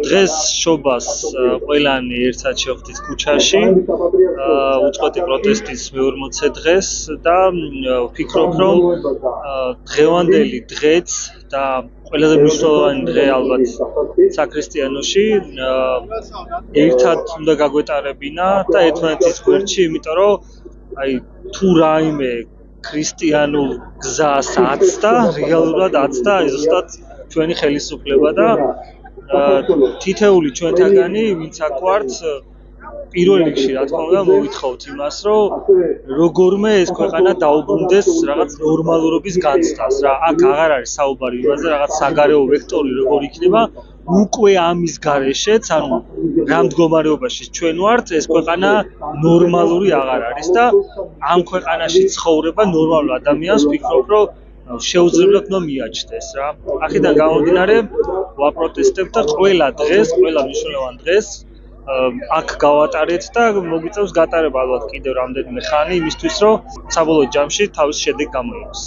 დღეს შობას ყველანი ერთად შევხვდით ქუჩაში, უწყვეტი პროტესტის მე-40 დღეს და ვფიქრობ, რომ დღევანდელი დღეც და ყველაზე მნიშვნელოვანი დღე ალბათ საქრისტიანოში ერთად უნდა გაგვეტარებინა და ერთმანეთის გვერდში, იმიტომ რომ თუ რაიმე ქრისტიანულ გზას აცდა, რეალურად აცდა ზუსტად ჩვენი ხელისუფლება და თითეული ჩვენთაგანი, ვინც აქ ვართ, პირველ რიგში რა თქმა უნდა მოვითხოვთ იმას, რომ როგორმე ეს ქვეყანა დაუბრუნდეს რაღაც ნორმალურობის განცდას რა. აქ აღარ არის საუბარი იმაზე, რაღაც საგარეო ვექტორი როგორ იქნება, უკვე ამის გარეშეც, ანუ რა მდგომარეობაში ჩვენ ვართ, ეს ქვეყანა ნორმალური აღარ არის და ამ ქვეყანაში ცხოვრება ნორმალურ ადამიანს ვფიქრობ, რომ შეუძლებლად უნდა მიაჩნდეს რა. აქედან გამომდინარე, ვაპროტესტებთ და ყველა დღეს, ყველა მნიშვნელოვან დღეს აქ გავატარეთ და მოგვიწევს გატარება ალბათ კიდევ რამდენიმე ხანი იმისთვის, რომ საბოლოო ჯამში თავის შედეგი გამოიღოს.